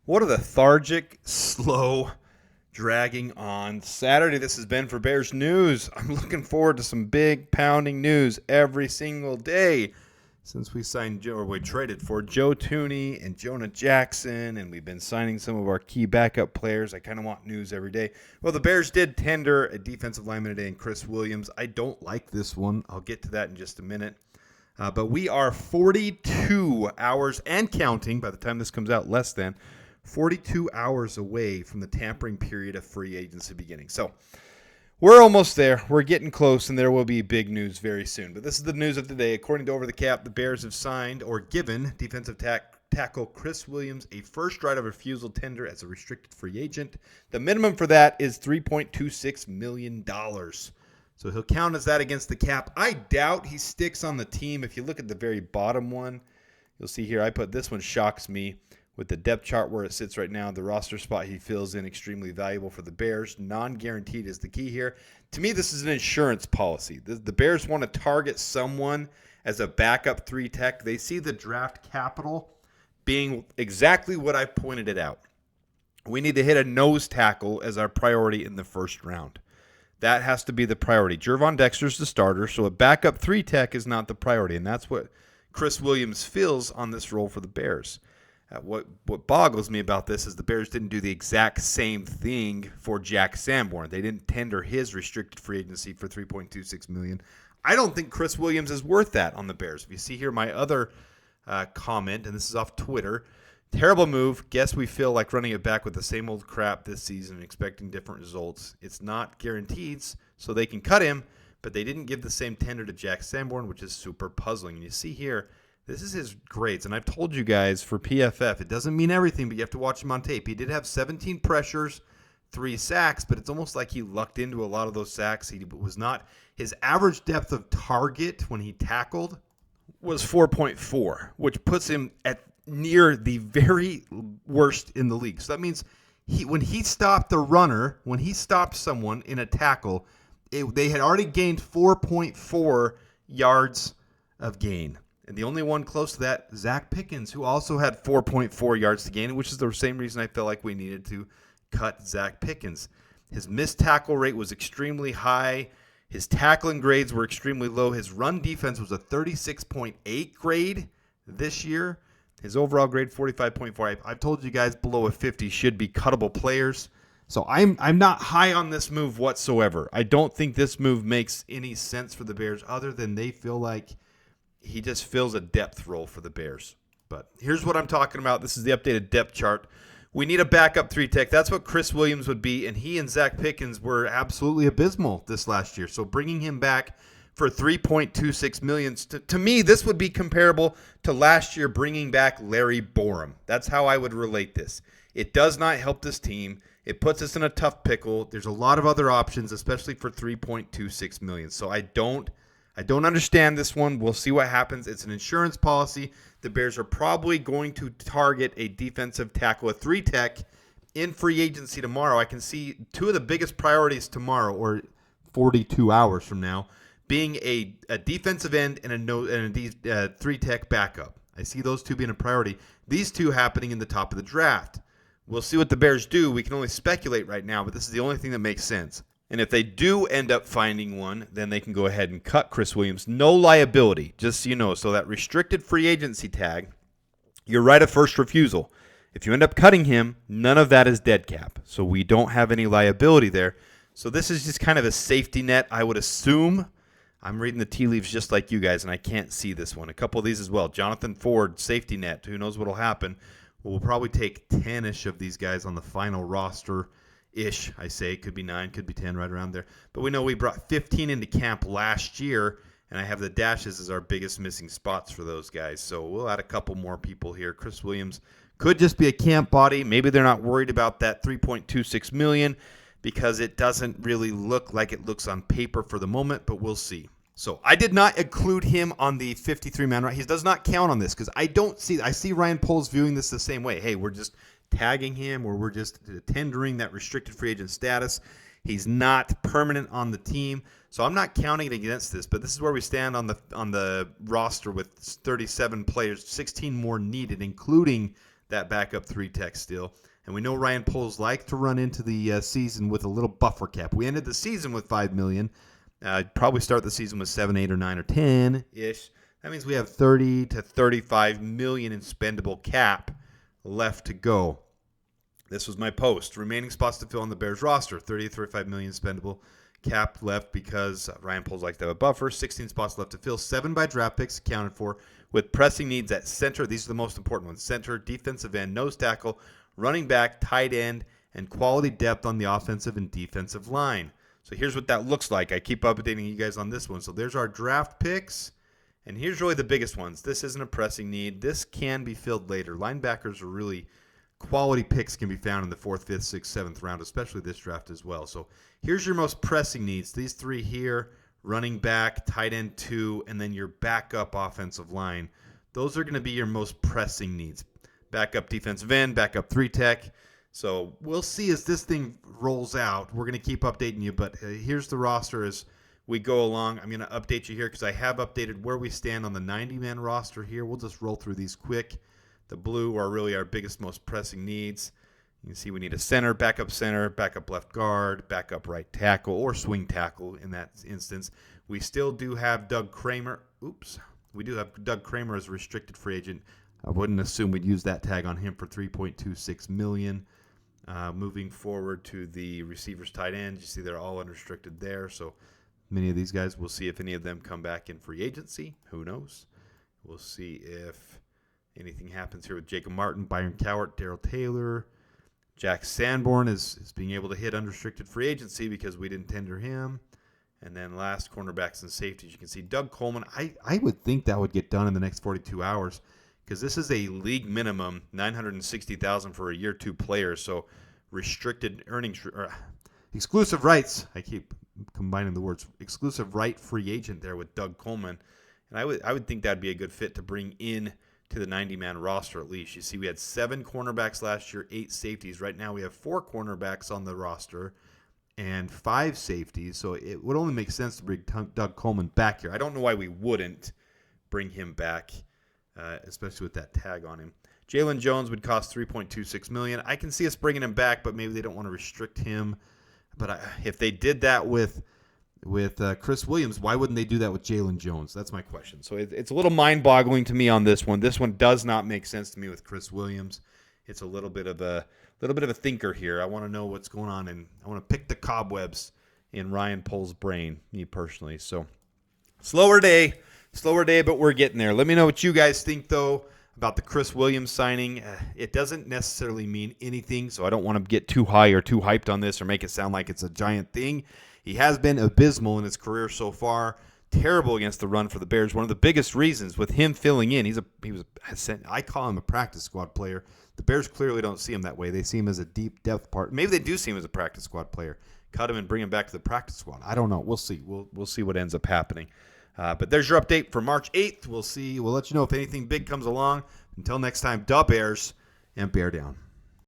What a lethargic, slow, dragging on Saturday this has been for Bears news. I'm looking forward to some big pounding news every single day since we traded for Joe Thuney and Jonah Jackson, and we've been signing some of our key backup players. I kind of want news every day. Well, the Bears did tender a defensive lineman today in Chris Williams. I don't like this one. I'll get to that in just a minute. But we are 42 hours and counting by the time this comes out, less than 42 hours away from the tampering period of free agency beginning. So we're almost there. We're getting close, and there will be big news very soon. But this is the news of the day. According to Over the Cap, the Bears have signed or given defensive tackle Chris Williams a first right of refusal tender as a restricted free agent. The minimum for that is $3.26 million. So he'll count as that against the cap. I doubt he sticks on the team. If you look at the very bottom one, you'll see here, I put this one shocks me. With the depth chart where it sits right now, the roster spot he fills in extremely valuable for the Bears. Non-guaranteed is the key here. To me, this is an insurance policy. The Bears want to target someone as a backup 3 tech. They see the draft capital being exactly what I pointed it out. We need to hit a nose tackle as our priority in the first round. That has to be the priority. Gervon Dexter's the starter, so a backup 3 tech is not the priority, and that's what Chris Williams feels on this role for the Bears. What boggles me about this is the Bears didn't do the exact same thing for Jack Sanborn. They didn't tender his restricted free agency for $3.26 million. I don't think Chris Williams is worth that on the Bears. If you see here my other comment, and this is off Twitter, terrible move. Guess we feel like running it back with the same old crap this season and expecting different results. It's not guaranteed, so they can cut him, but they didn't give the same tender to Jack Sanborn, which is super puzzling. And you see here, this is his grades, and I've told you guys for PFF, it doesn't mean everything, but you have to watch him on tape. He did have 17 pressures, 3 sacks, but it's almost like he lucked into a lot of those sacks. He was not. His average depth of target when he tackled was 4.4, which puts him at near the very worst in the league. So that means when he stopped the runner, when he stopped someone in a tackle, they had already gained 4.4 yards of gain. And the only one close to that, Zach Pickens, who also had 4.4 yards to gain, which is the same reason I felt like we needed to cut Zach Pickens. His missed tackle rate was extremely high. His tackling grades were extremely low. His run defense was a 36.8 grade this year. His overall grade, 45.4. I've told you guys below a 50 should be cuttable players. So I'm not high on this move whatsoever. I don't think this move makes any sense for the Bears other than they feel like he just fills a depth role for the Bears. But here's what I'm talking about. This is the updated depth chart. We need a backup 3 tech. That's what Chris Williams would be, and he and Zach Pickens were absolutely abysmal this last year. So bringing him back for $3.26 million, to me, this would be comparable to last year bringing back Larry Borom. That's how I would relate this. It does not help this team. It puts us in a tough pickle. There's a lot of other options, especially for $3.26 million. So I don't understand this one. We'll see what happens. It's an insurance policy. The Bears are probably going to target a defensive tackle, a 3 tech, in free agency tomorrow. I can see 2 of the biggest priorities tomorrow, or 42 hours from now, being a defensive end and a 3 tech backup. I see those 2 being a priority. These 2 happening in the top of the draft. We'll see what the Bears do. We can only speculate right now, but this is the only thing that makes sense. And if they do end up finding one, then they can go ahead and cut Chris Williams. No liability, just so you know. So that restricted free agency tag, you're right of first refusal. If you end up cutting him, none of that is dead cap. So we don't have any liability there. So this is just kind of a safety net, I would assume. I'm reading the tea leaves just like you guys, and I can't see this one. A couple of these as well. Jonathan Ford, safety net. Who knows what will happen? We'll probably take 10-ish of these guys on the final roster. Ish, I say. Could be 9, could be 10, right around there. But we know we brought 15 into camp last year, and I have the dashes as our biggest missing spots for those guys. So we'll add a couple more people here. Chris Williams could just be a camp body. Maybe they're not worried about that $3.26 million because it doesn't really look like it looks on paper for the moment, but we'll see. So I did not include him on the 53-man right. He does not count on this because I see Ryan Poles viewing this the same way. Hey, we're just tagging him, or we're just tendering that restricted free agent status. He's not permanent on the team, so I'm not counting it against this. But this is where we stand on the roster with 37 players, 16 more needed, including that backup 3-tech still. And we know Ryan Poles likes to run into the season with a little buffer cap. We ended the season with $5 million. Probably start the season with 7, 8, or 9, or 10-ish. That means we have 30 to 35 million in spendable cap left to go. This was my post. Remaining spots to fill on the Bears roster. 30 to 35 million spendable cap left because Ryan Poles likes to have a buffer. 16 spots left to fill. 7 by draft picks accounted for with pressing needs at center. These are the most important ones. Center, defensive end, nose tackle, running back, tight end, and quality depth on the offensive and defensive line. So here's what that looks like. I keep updating you guys on this one. So there's our draft picks. And here's really the biggest ones. This isn't a pressing need. This can be filled later. Linebackers are really quality picks can be found in the 4th, 5th, 6th, 7th round, especially this draft as well. So here's your most pressing needs. These 3 here, running back, tight end 2, and then your backup offensive line. Those are going to be your most pressing needs. Backup defensive end, backup 3-tech. So we'll see as this thing rolls out. We're going to keep updating you, but here's the roster as we go along. I'm going to update you here because I have updated where we stand on the 90-man roster here. We'll just roll through these quick. The blue are really our biggest, most pressing needs. You can see we need a center, backup left guard, backup right tackle, or swing tackle in that instance. We still do have Doug Kramer. We do have Doug Kramer as a restricted free agent. I wouldn't assume we'd use that tag on him for $3.26 million. Moving forward to the receivers, tight ends, you see they're all unrestricted there. So many of these guys, we'll see if any of them come back in free agency. Who knows? We'll see if anything happens here with Jacob Martin, Byron Cowart, Darrell Taylor. Jack Sanborn is being able to hit unrestricted free agency because we didn't tender him. And then last, cornerbacks and safeties. You can see Doug Coleman. I would think that would get done in the next 42 hours because this is a league minimum, $960,000 for a year 2 player. So restricted earnings, or exclusive rights. I keep combining the words. Exclusive right free agent there with Doug Coleman. And I would think that'd be a good fit to bring in to the 90-man roster at least. You see we had 7 cornerbacks last year, 8 safeties. Right now we have 4 cornerbacks on the roster and 5 safeties. So it would only make sense to bring Doug Coleman back here. I don't know why we wouldn't bring him back, especially with that tag on him. Jalen Jones would cost $3.26 million. I can see us bringing him back, but maybe they don't want to restrict him. But if they did that with Chris Williams, why wouldn't they do that with Jalen Jones? That's my question. So it's a little mind-boggling to me on this one. This one does not make sense to me with Chris Williams. It's a little bit of a thinker here. I want to know what's going on, and I want to pick the cobwebs in Ryan Poles' brain, me personally. So slower day, but we're getting there. Let me know what you guys think, though, about the Chris Williams signing. It doesn't necessarily mean anything, so I don't want to get too high or too hyped on this or make it sound like it's a giant thing. He has been abysmal in his career so far. Terrible against the run for the Bears. One of the biggest reasons with him filling in, I call him a practice squad player. The Bears clearly don't see him that way. They see him as a deep depth part. Maybe they do see him as a practice squad player. Cut him and bring him back to the practice squad. I don't know. We'll see. We'll see what ends up happening. But there's your update for March 8th. We'll see. We'll let you know if anything big comes along. Until next time, da Bears and bear down.